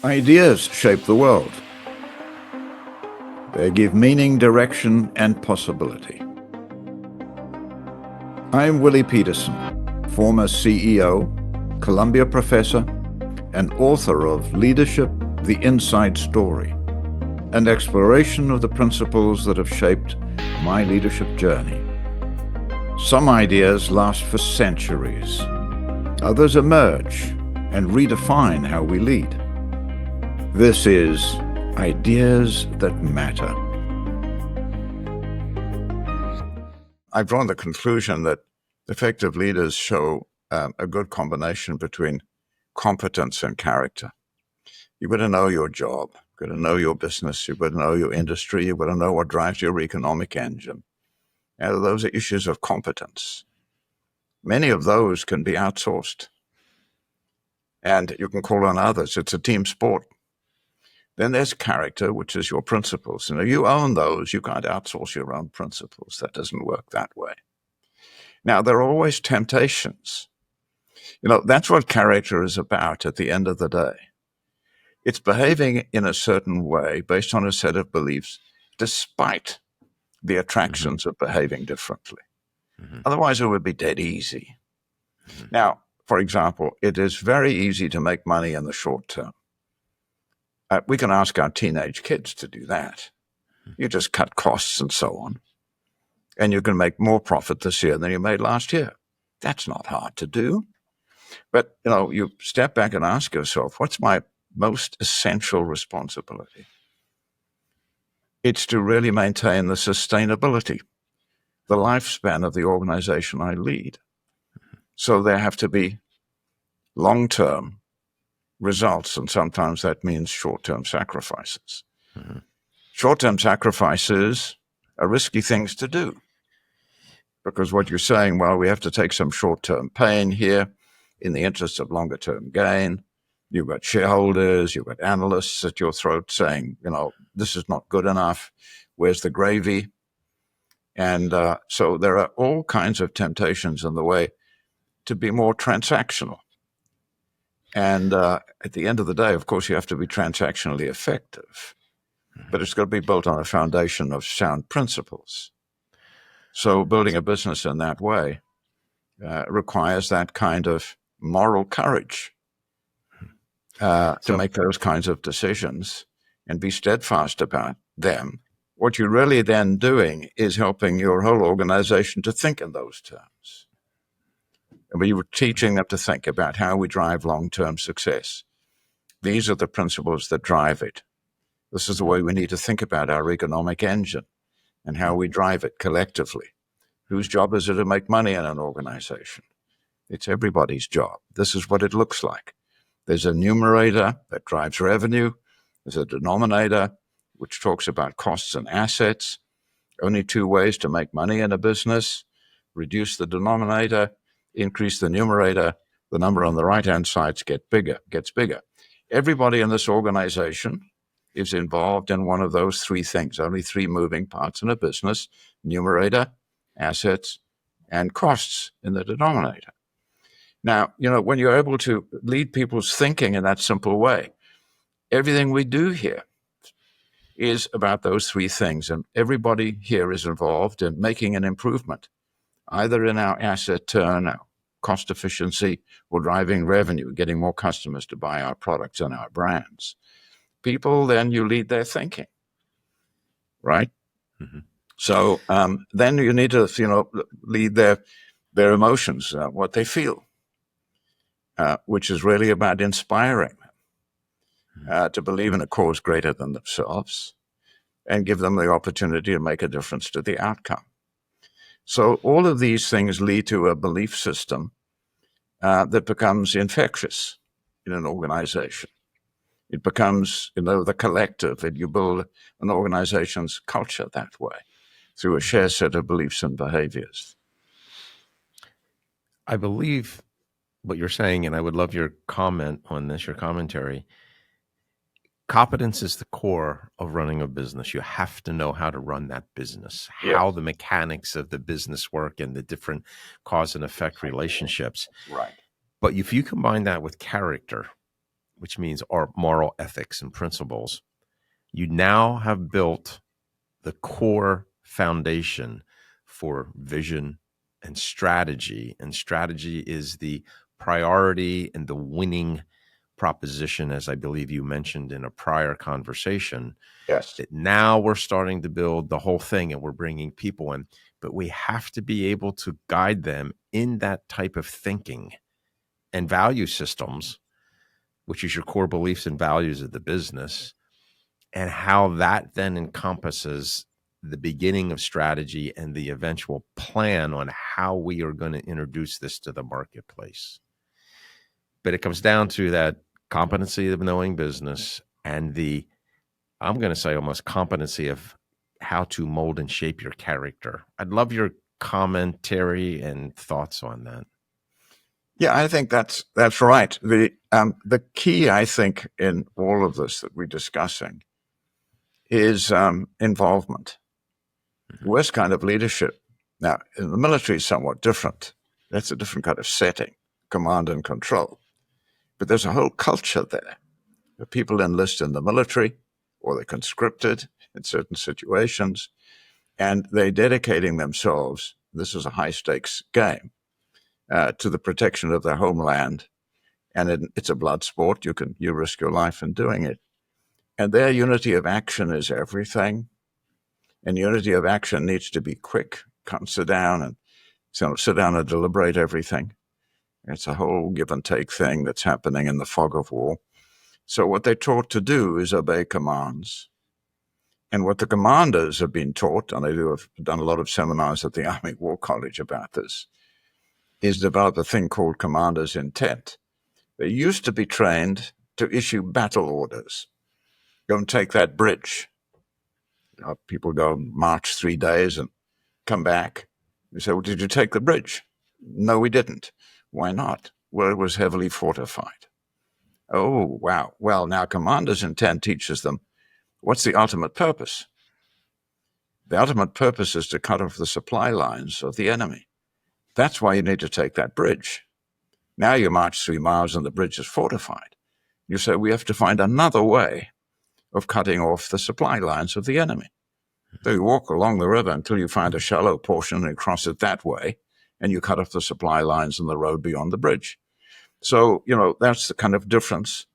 Ideas shape the world. They give meaning, direction, and possibility. I'm Willie Pietersen, former CEO, Columbia professor, and author of Leadership, the Inside Story, an exploration of the principles that have shaped my leadership journey. Some ideas last for centuries. Others emerge and redefine how we lead. This is Ideas That Matter. I've drawn the conclusion that effective leaders show a good combination between competence and character. You've got to know your job, you've got to know your business, you've got to know your industry, you've got to know what drives your economic engine. And those are issues of competence. Many of those can be outsourced, and you can call on others. It's a team sport. Then there's character, which is your principles. And if you own those, you can't outsource your own principles. That doesn't work that way. Now, there are always temptations. That's what character is about at the end of the day. It's behaving in a certain way based on a set of beliefs, despite the attractions of behaving differently. Otherwise, it would be dead easy. Now, for example, it is very easy to make money in the short term. We can ask our teenage kids to do that. You just cut costs and so on, and you can make more profit this year than you made last year. That's not hard to do. But, you step back and ask yourself, what's my most essential responsibility? It's to really maintain the sustainability, the lifespan of the organization I lead. So there have to be long-term results, and sometimes that means short-term sacrifices. Short-term sacrifices are risky things to do, because what you're saying, well, we have to take some short-term pain here in the interest of longer-term gain. You've got shareholders, you've got analysts at your throat saying, this is not good enough. Where's the gravy? And so there are all kinds of temptations in the way to be more transactional. And at the end of the day, of course, you have to be transactionally effective, but it's got to be built on a foundation of sound principles. So building a business in that way requires that kind of moral courage to make those kinds of decisions and be steadfast about them. What you're really then doing is helping your whole organization to think in those terms. We were teaching them to think about how we drive long-term success. These are the principles that drive it. This is the way we need to think about our economic engine and how we drive it collectively. Whose job is it to make money in an organization? It's everybody's job. This is what it looks like. There's a numerator that drives revenue. There's a denominator which talks about costs and assets. Only two ways to make money in a business: reduce the denominator, increase the numerator. The number on the right-hand side gets bigger. Everybody in this organization is involved in one of those three things. Only three moving parts in a business: numerator, assets, and costs in the denominator. Now, when you're able to lead people's thinking in that simple way, everything we do here is about those three things. And everybody here is involved in making an improvement, either in our asset turn, our cost efficiency, or driving revenue, getting more customers to buy our products and our brands. People, then you lead their thinking, right? So then you need to, lead their emotions, what they feel, which is really about inspiring them to believe in a cause greater than themselves and give them the opportunity to make a difference to the outcome. So all of these things lead to a belief system that becomes infectious in an organization. It becomes, the collective, and you build an organization's culture that way through a shared set of beliefs and behaviors. I believe what you're saying, and I would love your comment on this, your commentary. Competence is the core of running a business. You have to know how to run that business, how the mechanics of the business work and the different cause and effect relationships. Right. But if you combine that with character, which means our moral ethics and principles, you now have built the core foundation for vision and strategy. And strategy is the priority and the winning proposition, as I believe you mentioned in a prior conversation. Yes. That now we're starting to build the whole thing and we're bringing people in, but we have to be able to guide them in that type of thinking and value systems, which is your core beliefs and values of the business, and how that then encompasses the beginning of strategy and the eventual plan on how we are going to introduce this to the marketplace. But it comes down to that competency of knowing business and the, I'm going to say almost competency of how to mold and shape your character. I'd love your commentary and thoughts on that. Yeah, I think that's right. The key, I think, in all of this that we're discussing is involvement. The worst kind of leadership. Now, in the military is somewhat different. That's a different kind of setting, command and control. But there's a whole culture there. The people enlist in the military or they're conscripted in certain situations, and they're dedicating themselves, this is a high-stakes game, to the protection of their homeland. And it's a blood sport. You risk your life in doing it. And their unity of action is everything. And unity of action needs to be quick. Can't sit down and deliberate everything. It's a whole give and take thing that's happening in the fog of war. So what they're taught to do is obey commands. And what the commanders have been taught, and I've done a lot of seminars at the Army War College about this, is develop a thing called commander's intent. They used to be trained to issue battle orders. Go and take that bridge. People go and march 3 days and come back. You say, well, did you take the bridge? No, we didn't. Why not? Well, it was heavily fortified. Oh, wow. Well, now commander's intent teaches them, what's the ultimate purpose? The ultimate purpose is to cut off the supply lines of the enemy. That's why you need to take that bridge. Now you march 3 miles and the bridge is fortified. You say, we have to find another way of cutting off the supply lines of the enemy. So you walk along the river until you find a shallow portion and cross it that way, and you cut off the supply lines and the road beyond the bridge. So, that's the kind of difference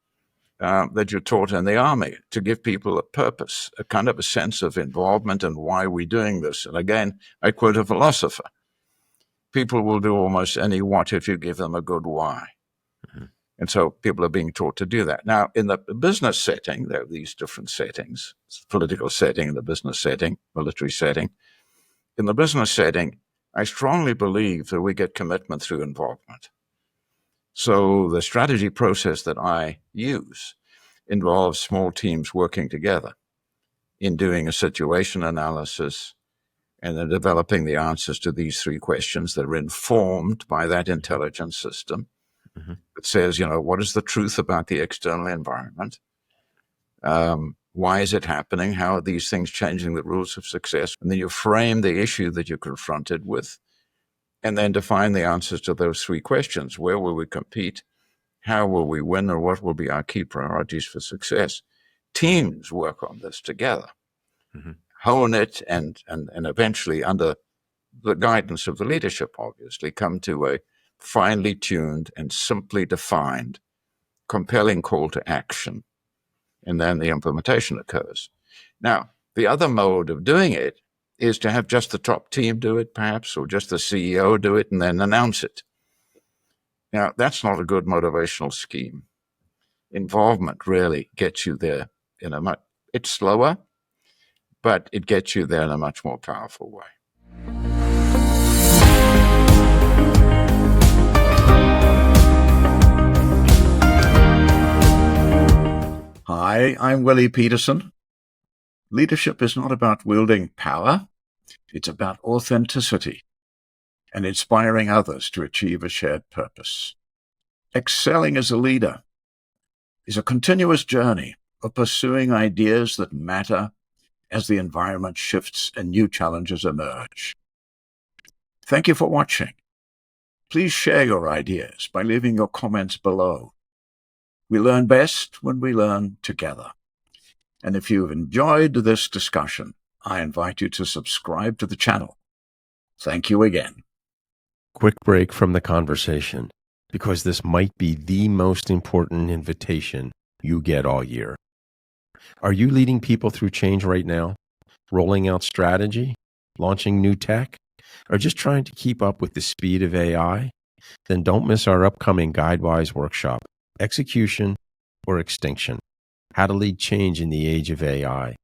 that you're taught in the Army, to give people a purpose, a kind of a sense of involvement and why we're doing this. And again, I quote a philosopher. People will do almost any what if you give them a good why. Mm-hmm. And so people are being taught to do that. Now, in the business setting, there are these different settings, political setting, the business setting, military setting. In the business setting, I strongly believe that we get commitment through involvement. So the strategy process that I use involves small teams working together in doing a situation analysis and then developing the answers to these 3 questions that are informed by that intelligence system. Mm-hmm. It says, what is the truth about the external environment? Why is it happening? How are these things changing the rules of success? And then you frame the issue that you're confronted with, and then define the answers to those 3 questions. Where will we compete? How will we win? Or what will be our key priorities for success? Teams work on this together, mm-hmm. hone it, and eventually, under the guidance of the leadership, obviously, come to a finely tuned and simply defined, compelling call to action. And then the implementation occurs. Now, the other mode of doing it is to have just the top team do it, perhaps, or just the CEO do it and then announce it. Now, that's not a good motivational scheme. Involvement really gets you there it's slower, but it gets you there in a much more powerful way. Hi, I'm Willie Pietersen. Leadership is not about wielding power. It's about authenticity and inspiring others to achieve a shared purpose. Excelling as a leader is a continuous journey of pursuing ideas that matter as the environment shifts and new challenges emerge. Thank you for watching. Please share your ideas by leaving your comments below. We learn best when we learn together. And if you've enjoyed this discussion, I invite you to subscribe to the channel. Thank you again. Quick break from the conversation, because this might be the most important invitation you get all year. Are you leading people through change right now? Rolling out strategy? Launching new tech? Or just trying to keep up with the speed of AI? Then don't miss our upcoming Guidewise workshop, Execution or Extinction: How to Lead Change in the Age of AI.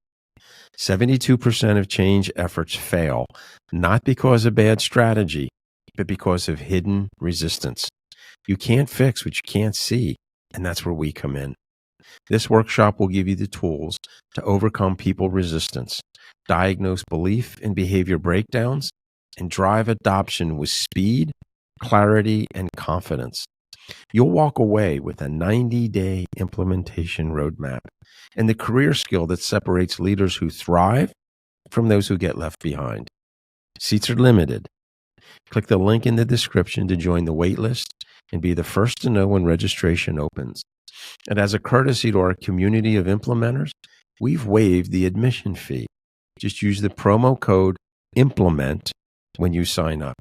72% of change efforts fail, not because of bad strategy, but because of hidden resistance. You can't fix what you can't see, and that's where we come in. This workshop will give you the tools to overcome people resistance, diagnose belief and behavior breakdowns, and drive adoption with speed, clarity, and confidence. You'll walk away with a 90-day implementation roadmap and the career skill that separates leaders who thrive from those who get left behind. Seats are limited. Click the link in the description to join the waitlist and be the first to know when registration opens. And as a courtesy to our community of implementers, we've waived the admission fee. Just use the promo code IMPLEMENT when you sign up.